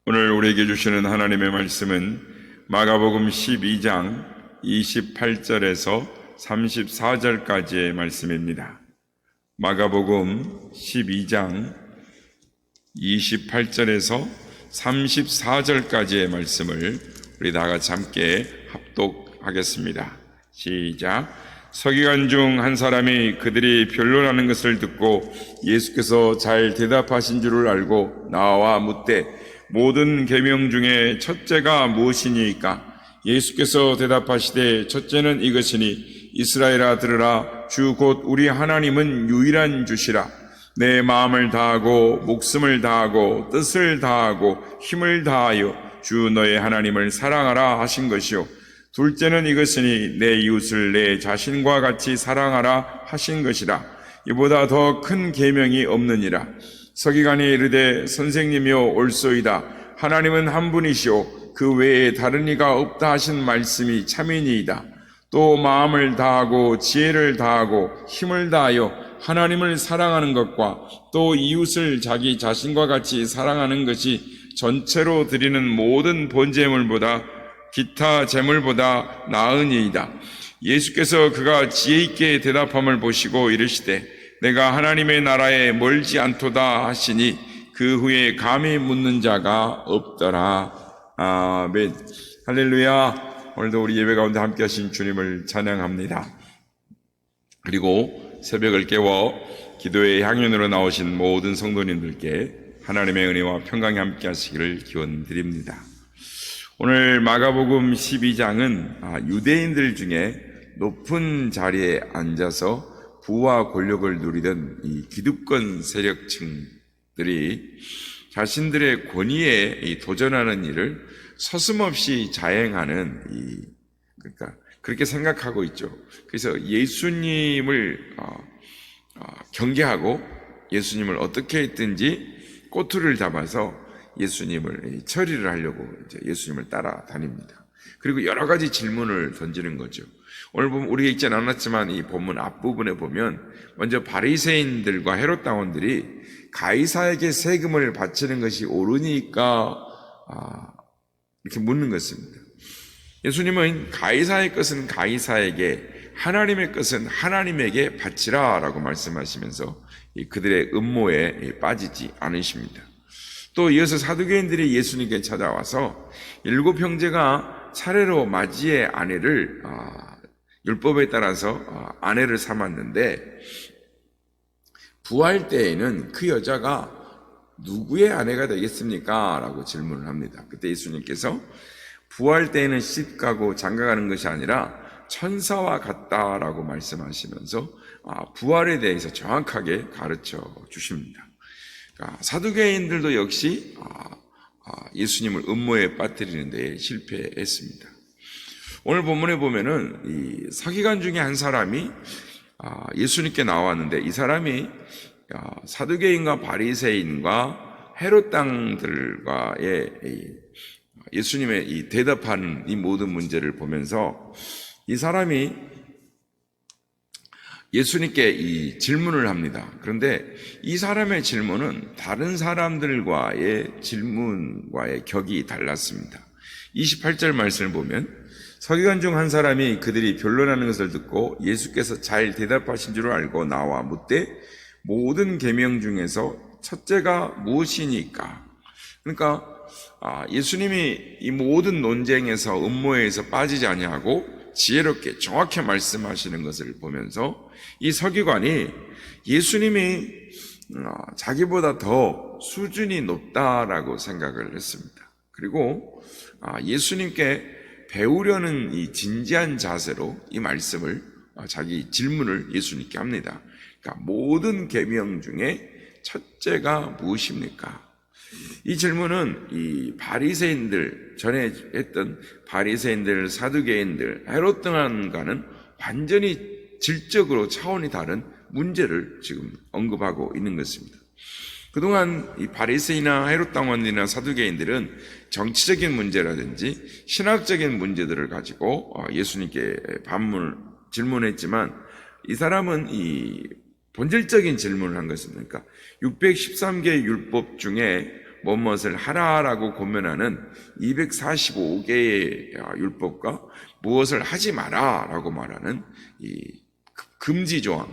오늘 우리에게 주시는 하나님의 말씀은 마가복음 12장 28절에서 34절까지의 말씀입니다. 마가복음 12장 28절에서 34절까지의 말씀을 우리 다 같이 함께 합독하겠습니다. 시작. 서기관 중 한 사람이 그들이 변론하는 것을 듣고 예수께서 잘 대답하신 줄을 알고 나와 묻되 모든 계명 중에 첫째가 무엇이니까? 예수께서 대답하시되 첫째는 이것이니 이스라엘아 들으라. 주 곧 우리 하나님은 유일한 주시라. 내 마음을 다하고 목숨을 다하고 뜻을 다하고 힘을 다하여 주 너의 하나님을 사랑하라 하신 것이요. 둘째는 이것이니 내 이웃을 내 자신과 같이 사랑하라 하신 것이라. 이보다 더 큰 계명이 없느니라. 서기관이 이르되 선생님이여 옳소이다. 하나님은 한 분이시오 그 외에 다른 이가 없다 하신 말씀이 참이니이다. 또 마음을 다하고 지혜를 다하고 힘을 다하여 하나님을 사랑하는 것과 또 이웃을 자기 자신과 같이 사랑하는 것이 전체로 드리는 모든 번제물보다 기타 제물보다 나으니이다. 예수께서 그가 지혜 있게 대답함을 보시고 이르시되 내가 하나님의 나라에 멀지 않도다 하시니 그 후에 감히 묻는 자가 없더라. 아멘. 할렐루야. 오늘도 우리 예배 가운데 함께 하신 주님을 찬양합니다. 그리고 새벽을 깨워 기도의 향연으로 나오신 모든 성도님들께 하나님의 은혜와 평강이 함께 하시기를 기원드립니다. 오늘 마가복음 12장은 유대인들 중에 높은 자리에 앉아서 부와 권력을 누리던 이 기득권 세력층들이 자신들의 권위에 도전하는 일을 서슴없이 자행하는 그러니까 그렇게 생각하고 있죠. 그래서 예수님을 경계하고 예수님을 어떻게 했든지 꼬투리를 잡아서 예수님을 처리를 하려고 이제 예수님을 따라다닙니다. 그리고 여러 가지 질문을 던지는 거죠. 오늘 보면 우리가 읽지는 않았지만 이 본문 앞부분에 보면 먼저 바리새인들과 헤롯 당원들이 가이사에게 세금을 바치는 것이 옳으니까 이렇게 묻는 것입니다. 예수님은 가이사의 것은 가이사에게 하나님의 것은 하나님에게 바치라 라고 말씀하시면서 그들의 음모에 빠지지 않으십니다. 또 이어서 사두개인들이 예수님께 찾아와서 7 형제가 차례로 맞이의 아내를 율법에 따라서 아내를 삼았는데 부활 때에는 그 여자가 누구의 아내가 되겠습니까? 라고 질문을 합니다. 그때 예수님께서 부활 때에는 시집가고 장가가는 것이 아니라 천사와 같다라고 말씀하시면서 부활에 대해서 정확하게 가르쳐 주십니다. 사두개인들도 역시 예수님을 음모에 빠뜨리는 데 실패했습니다. 오늘 본문에 보면은 이 서기관 중에 한 사람이 예수님께 나왔는데 이 사람이 사두개인과 바리새인과 헤롯 당들과의 예수님의 이 대답하는 이 모든 문제를 보면서 이 사람이 예수님께 이 질문을 합니다. 그런데 이 사람의 질문은 다른 사람들과의 질문과의 격이 달랐습니다. 28절 말씀을 보면 서기관 중 한 사람이 그들이 변론하는 것을 듣고 예수께서 잘 대답하신 줄 알고 나와 묻되 모든 계명 중에서 첫째가 무엇이니까? 그러니까 예수님이 이 모든 논쟁에서 음모에서 빠지지 아니하고 지혜롭게 정확히 말씀하시는 것을 보면서 이 서기관이 예수님이 자기보다 더 수준이 높다라고 생각을 했습니다. 그리고 예수님께 배우려는 이 진지한 자세로 이 말씀을 자기 질문을 예수님께 합니다. 그러니까 모든 계명 중에 첫째가 무엇입니까? 이 질문은 이 바리새인들 전에 했던 바리새인들, 사두개인들, 헤롯 등과는 완전히 질적으로 차원이 다른 문제를 지금 언급하고 있는 것입니다. 그동안 이 바리새인이나 헤롯 당원들이나 사두개인들은 정치적인 문제라든지 신학적인 문제들을 가지고 예수님께 질문했지만 이 사람은 이 본질적인 질문을 한 것입니다. 그러니까 613개 율법 중에 무엇을 하라라고 권면하는 245개의 율법과 무엇을 하지 마라라고 말하는 이 금지 조항,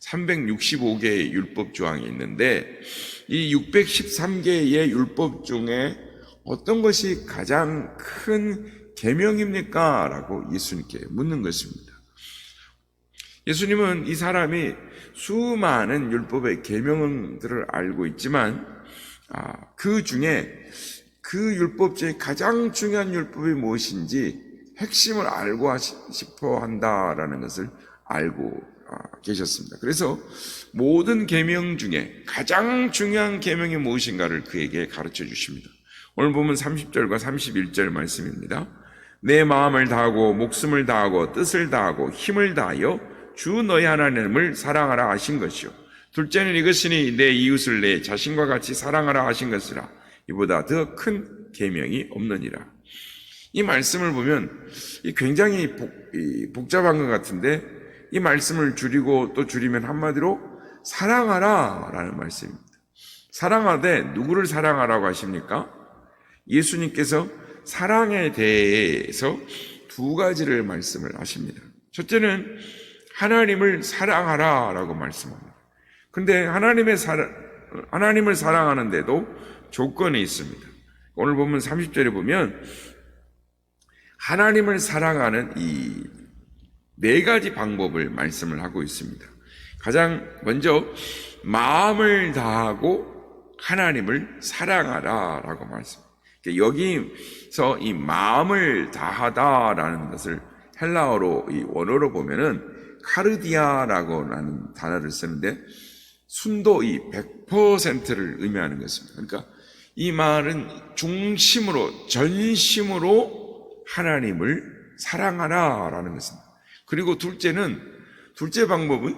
365개의 율법 조항이 있는데, 이 613개의 율법 중에 어떤 것이 가장 큰 계명입니까? 라고 예수님께 묻는 것입니다. 예수님은 이 사람이 수많은 율법의 계명들을 알고 있지만 그 중에 그 율법 중에 가장 중요한 율법이 무엇인지 핵심을 알고 싶어 한다라는 것을 알고 계셨습니다. 그래서 모든 계명 중에 가장 중요한 계명이 무엇인가를 그에게 가르쳐 주십니다. 오늘 보면 30절과 31절 말씀입니다. 내 마음을 다하고 목숨을 다하고 뜻을 다하고 힘을 다하여 주 너희 하나님을 사랑하라 하신 것이요. 둘째는 이것이니 내 이웃을 내 자신과 같이 사랑하라 하신 것이라. 이보다 더 큰 계명이 없느니라. 이 말씀을 보면 굉장히 복잡한 것 같은데, 이 말씀을 줄이고 또 줄이면 한마디로 사랑하라 라는 말씀입니다. 사랑하되 누구를 사랑하라고 하십니까? 예수님께서 사랑에 대해서 두 가지를 말씀을 하십니다. 첫째는 하나님을 사랑하라 라고 말씀합니다. 근데 하나님을 사랑하는데도 조건이 있습니다. 오늘 보면 30절에 보면 하나님을 사랑하는 이 네 가지 방법을 말씀을 하고 있습니다. 가장 먼저 마음을 다하고 하나님을 사랑하라 라고 말씀합니다. 여기서 이 마음을 다하다라는 것을 헬라어로 이 원어로 보면은 카르디아라고 하는 단어를 쓰는데, 순도 이 100%를 의미하는 것입니다. 그러니까 이 말은 중심으로, 전심으로 하나님을 사랑하라라는 것입니다. 그리고 둘째 방법은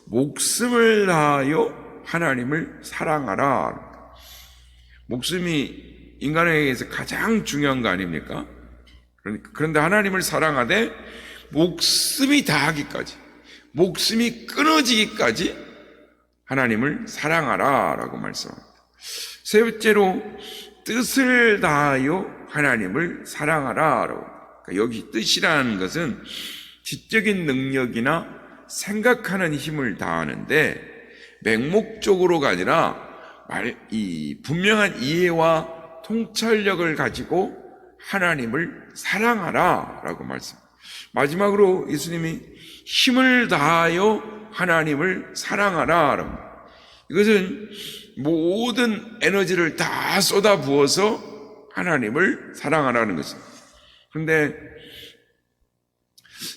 목숨을 다하여 하나님을 사랑하라. 목숨이 인간에게서 가장 중요한 거 아닙니까? 그런데 하나님을 사랑하되 목숨이 다하기까지, 목숨이 끊어지기까지 하나님을 사랑하라 라고 말씀합니다. 셋째로 뜻을 다하여 하나님을 사랑하라 라고. 그러니까 여기 뜻이라는 것은 지적인 능력이나 생각하는 힘을 다하는데, 맹목적으로가 아니라 이 분명한 이해와 통찰력을 가지고 하나님을 사랑하라 라고 말씀합니다. 마지막으로 예수님이 힘을 다하여 하나님을 사랑하라 라고. 이것은 모든 에너지를 다 쏟아 부어서 하나님을 사랑하라는 것입니다. 그런데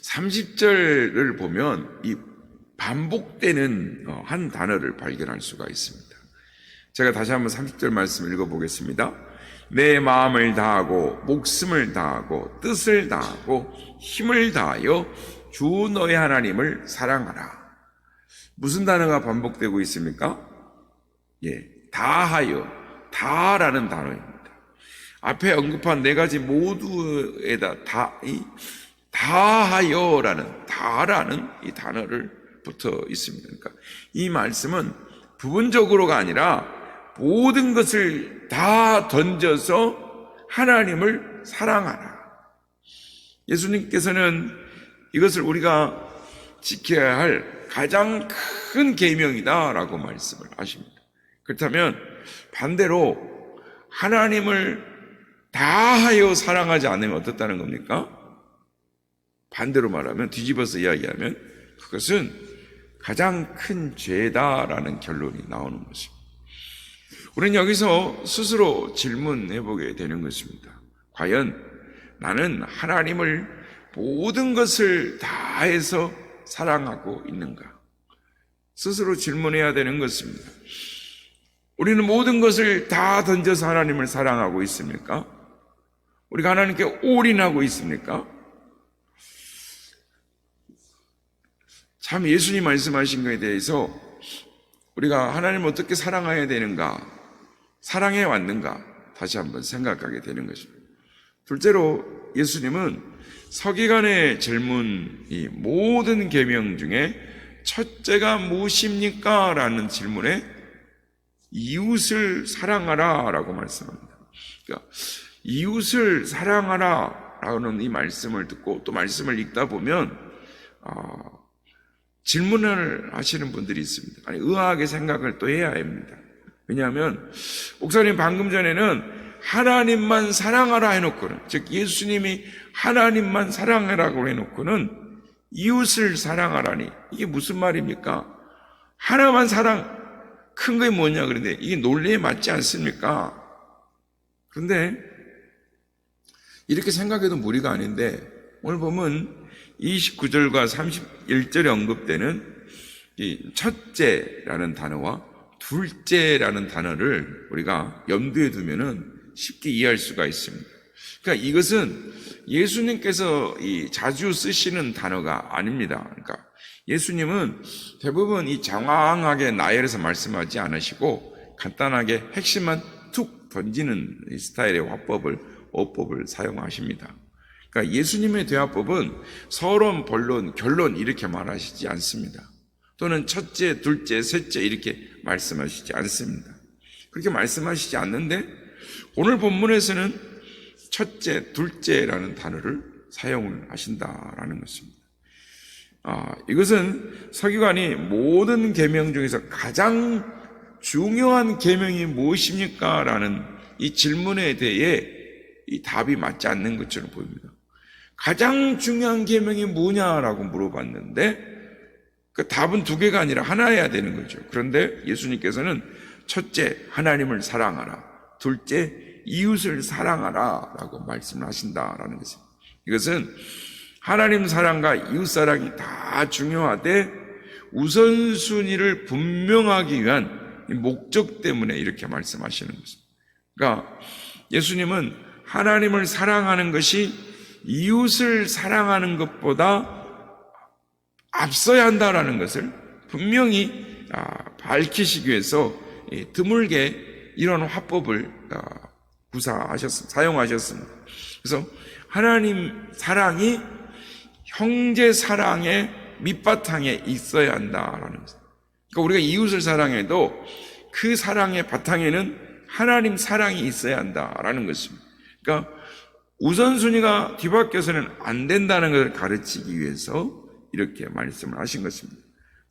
30절을 보면 이 반복되는 한 단어를 발견할 수가 있습니다. 제가 다시 한번 30절 말씀 읽어보겠습니다. 내 마음을 다하고 목숨을 다하고 뜻을 다하고 힘을 다하여 주 너의 하나님을 사랑하라. 무슨 단어가 반복되고 있습니까? 다하여, 다라는 단어입니다. 앞에 언급한 네 가지 모두에다 다하여라는, 다라는 이 단어를 붙어 있습니다. 그러니까 이 말씀은 부분적으로가 아니라 모든 것을 다 던져서 하나님을 사랑하라. 예수님께서는 이것을 우리가 지켜야 할 가장 큰 계명이다라고 말씀을 하십니다. 그렇다면 반대로 하나님을 다하여 사랑하지 않으면 어떻다는 겁니까? 반대로 말하면, 뒤집어서 이야기하면 그것은 가장 큰 죄다라는 결론이 나오는 것입니다. 우리는 여기서 스스로 질문해 보게 되는 것입니다. 과연 나는 하나님을 모든 것을 다해서 사랑하고 있는가? 스스로 질문해야 되는 것입니다. 우리는 모든 것을 다 던져서 하나님을 사랑하고 있습니까? 우리가 하나님께 올인하고 있습니까? 참 예수님 말씀하신 것에 대해서 우리가 하나님을 어떻게 사랑해야 되는가, 사랑해 왔는가 다시 한번 생각하게 되는 것입니다. 둘째로 예수님은 서기관의 질문, 이 모든 계명 중에 첫째가 무엇입니까? 라는 질문에 이웃을 사랑하라 라고 말씀합니다. 그러니까 이웃을 사랑하라 라는 이 말씀을 듣고 또 말씀을 읽다 보면 질문을 하시는 분들이 있습니다. 아니, 의아하게 생각을 또 해야 합니다. 왜냐하면 목사님 방금 전에는 하나님만 사랑하라 해놓고는, 즉 예수님이 하나님만 사랑하라고 해놓고는 이웃을 사랑하라니, 이게 무슨 말입니까? 하나만 사랑, 큰 게 뭐냐 그런데 이게 논리에 맞지 않습니까? 그런데 이렇게 생각해도 무리가 아닌데, 오늘 보면 29절과 31절에 언급되는 이 첫째라는 단어와 둘째라는 단어를 우리가 염두에 두면은 쉽게 이해할 수가 있습니다. 그러니까 이것은 예수님께서 자주 쓰시는 단어가 아닙니다. 그러니까 예수님은 대부분 이 장황하게 나열해서 말씀하지 않으시고 간단하게 핵심만 툭 던지는 스타일의 어법을 사용하십니다. 그러니까 예수님의 대화법은 서론, 본론, 결론 이렇게 말하시지 않습니다. 또는 첫째, 둘째, 셋째 이렇게 말씀하시지 않습니다. 그렇게 말씀하시지 않는데 오늘 본문에서는 첫째, 둘째라는 단어를 사용을 하신다라는 것입니다. 이것은 서기관이 모든 계명 중에서 가장 중요한 계명이 무엇입니까? 라는 이 질문에 대해 이 답이 맞지 않는 것처럼 보입니다. 가장 중요한 계명이 뭐냐라고 물어봤는데 그 답은 두 개가 아니라 하나여야 되는 거죠. 그런데 예수님께서는 첫째, 하나님을 사랑하라. 둘째, 이웃을 사랑하라 라고 말씀하신다라는 것입니다. 이것은 하나님 사랑과 이웃 사랑이 다 중요하되 우선순위를 분명하기 위한 목적 때문에 이렇게 말씀하시는 것입니다. 그러니까 예수님은 하나님을 사랑하는 것이 이웃을 사랑하는 것보다 앞서야 한다라는 것을 분명히 밝히시기 위해서 드물게 이런 화법을 사용하셨습니다. 그래서 하나님 사랑이 형제 사랑의 밑바탕에 있어야 한다라는 것입니다. 그러니까 우리가 이웃을 사랑해도 그 사랑의 바탕에는 하나님 사랑이 있어야 한다라는 것입니다. 그러니까 우선순위가 뒤바뀌어서는 안 된다는 것을 가르치기 위해서 이렇게 말씀을 하신 것입니다.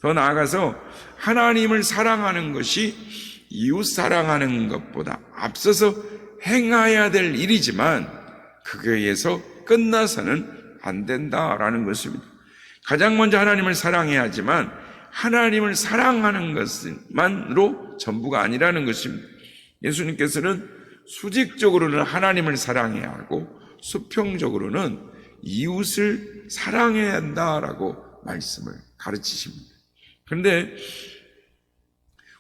더 나아가서 하나님을 사랑하는 것이 이웃 사랑하는 것보다 앞서서 행해야 될 일이지만 그거에 의해서 끝나서는 안 된다라는 것입니다. 가장 먼저 하나님을 사랑해야 하지만 하나님을 사랑하는 것만으로 전부가 아니라는 것입니다. 예수님께서는 수직적으로는 하나님을 사랑해야 하고 수평적으로는 이웃을 사랑해야 한다라고 말씀을 가르치십니다. 그런데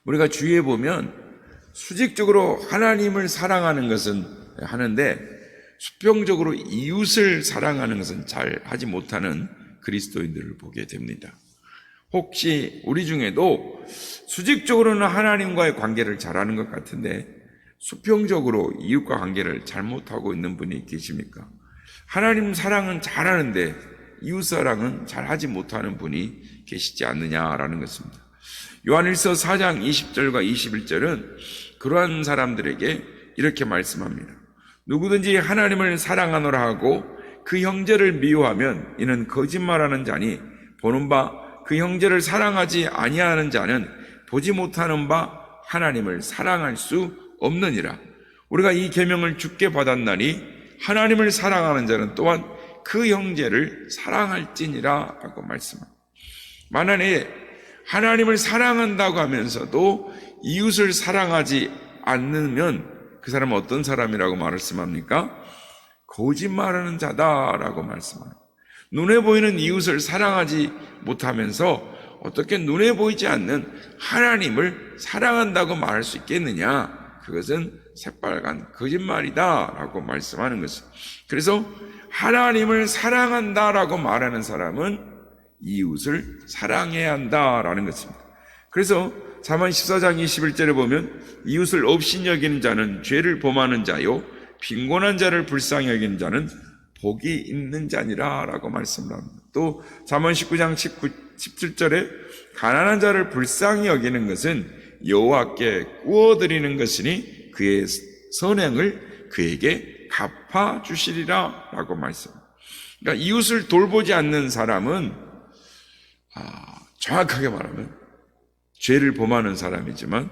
우리가 주위에 보면 수직적으로 하나님을 사랑하는 것은 하는데 수평적으로 이웃을 사랑하는 것은 잘 하지 못하는 그리스도인들을 보게 됩니다. 혹시 우리 중에도 수직적으로는 하나님과의 관계를 잘하는 것 같은데 수평적으로 이웃과 관계를 잘못하고 있는 분이 계십니까? 하나님 사랑은 잘하는데 이웃 사랑은 잘하지 못하는 분이 계시지 않느냐라는 것입니다. 요한일서 4장 20절과 21절은 그러한 사람들에게 이렇게 말씀합니다. 누구든지 하나님을 사랑하노라 하고 그 형제를 미워하면 이는 거짓말하는 자니 보는 바 그 형제를 사랑하지 아니하는 자는 보지 못하는 바 하나님을 사랑할 수 없느니라. 우리가 이 계명을 주께 받았나니 하나님을 사랑하는 자는 또한 그 형제를 사랑할지니라 라고 말씀합니다. 만약에 하나님을 사랑한다고 하면서도 이웃을 사랑하지 않으면 그 사람은 어떤 사람이라고 말씀합니까? 거짓말하는 자다라고 말씀합니다. 눈에 보이는 이웃을 사랑하지 못하면서 어떻게 눈에 보이지 않는 하나님을 사랑한다고 말할 수 있겠느냐? 그것은 새빨간 거짓말이다라고 말씀하는 것입니다. 그래서 하나님을 사랑한다라고 말하는 사람은 이웃을 사랑해야 한다라는 것입니다. 그래서 잠언 14장 21절에 보면 이웃을 업신 여기는 자는 죄를 범하는 자요 빈곤한 자를 불쌍히 여기는 자는 복이 있는 자니라 라고 말씀을 합니다. 또 잠언 19장 17절에 가난한 자를 불쌍히 여기는 것은 여호와께 구워드리는 것이니 그의 선행을 그에게 갚아주시리라 라고 말씀합니다. 그러니까 이웃을 돌보지 않는 사람은 정확하게 말하면 죄를 범하는 사람이지만,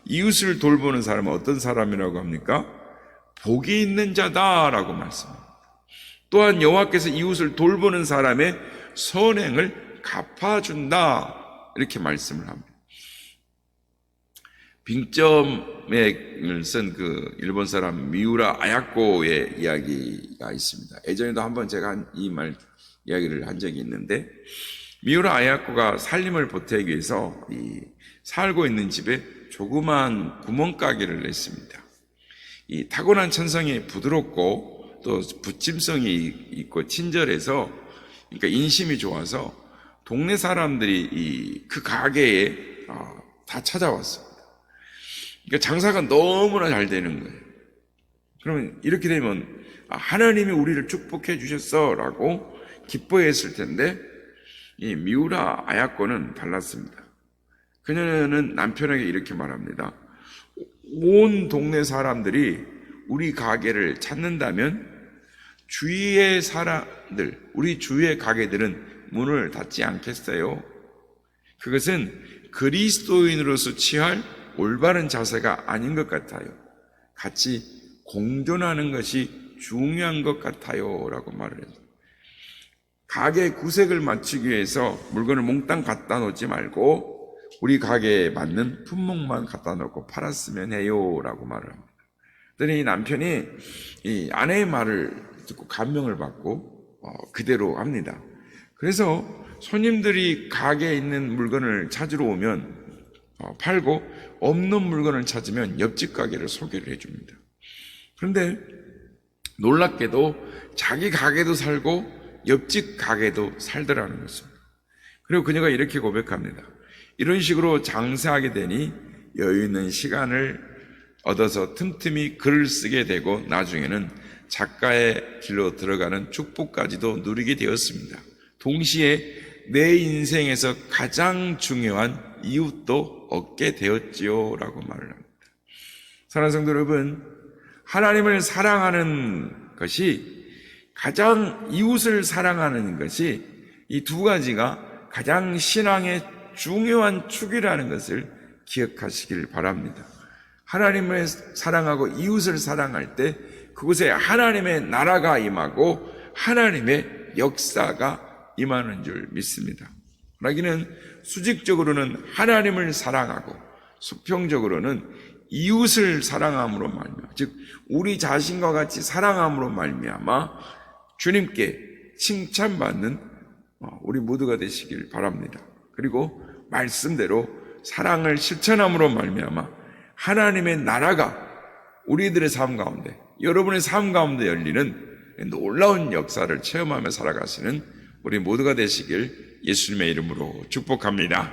이웃을 돌보는 사람은 어떤 사람이라고 합니까? 복이 있는 자다라고 말씀합니다. 또한 여호와께서 이웃을 돌보는 사람의 선행을 갚아준다 이렇게 말씀을 합니다. 빙점을 쓴 그 일본 사람 미우라 아야코의 이야기가 있습니다. 예전에도 한번 제가 이 이야기를 한 적이 있는데, 미우라 아야코가 살림을 보태기 위해서 살고 있는 집에 조그만 구멍가게를 냈습니다. 이 타고난 천성이 부드럽고 또 부침성이 있고 친절해서, 그러니까 인심이 좋아서 동네 사람들이 그 가게에 다 찾아왔습니다. 그러니까 장사가 너무나 잘 되는 거예요. 그러면 이렇게 되면 하나님이 우리를 축복해 주셨어 라고 기뻐했을 텐데, 이 미우라 아야코는 달랐습니다. 그녀는 남편에게 이렇게 말합니다. 온 동네 사람들이 우리 가게를 찾는다면 주위의 사람들, 우리 주위의 가게들은 문을 닫지 않겠어요? 그것은 그리스도인으로서 취할 올바른 자세가 아닌 것 같아요. 같이 공존하는 것이 중요한 것 같아요 라고 말을 했어요. 가게 구색을 맞추기 위해서 물건을 몽땅 갖다 놓지 말고 우리 가게에 맞는 품목만 갖다 놓고 팔았으면 해요 라고 말을 합니다. 그랬더니 이 남편이 이 아내의 말을 듣고 감명을 받고 그대로 합니다. 그래서 손님들이 가게에 있는 물건을 찾으러 오면 팔고, 없는 물건을 찾으면 옆집 가게를 소개를 해줍니다. 그런데 놀랍게도 자기 가게도 살고 옆집 가게도 살더라는 것입니다. 그리고 그녀가 이렇게 고백합니다. 이런 식으로 장사하게 되니 여유 있는 시간을 얻어서 틈틈이 글을 쓰게 되고 나중에는 작가의 길로 들어가는 축복까지도 누리게 되었습니다. 동시에 내 인생에서 가장 중요한 이웃도 얻게 되었지요 라고 말을 합니다. 사랑하는 성도 여러분, 하나님을 사랑하는 것이, 가장 이웃을 사랑하는 것이, 이 두 가지가 가장 신앙의 중요한 축이라는 것을 기억하시길 바랍니다. 하나님을 사랑하고 이웃을 사랑할 때 그곳에 하나님의 나라가 임하고 하나님의 역사가 임하는 줄 믿습니다. 그러기는 수직적으로는 하나님을 사랑하고 수평적으로는 이웃을 사랑함으로 말미암아, 즉 우리 자신과 같이 사랑함으로 말미암아 주님께 칭찬받는 우리 모두가 되시길 바랍니다. 그리고 말씀대로 사랑을 실천함으로 말미암아 하나님의 나라가 우리들의 삶 가운데, 여러분의 삶 가운데 열리는 놀라운 역사를 체험하며 살아가시는 우리 모두가 되시길 예수님의 이름으로 축복합니다.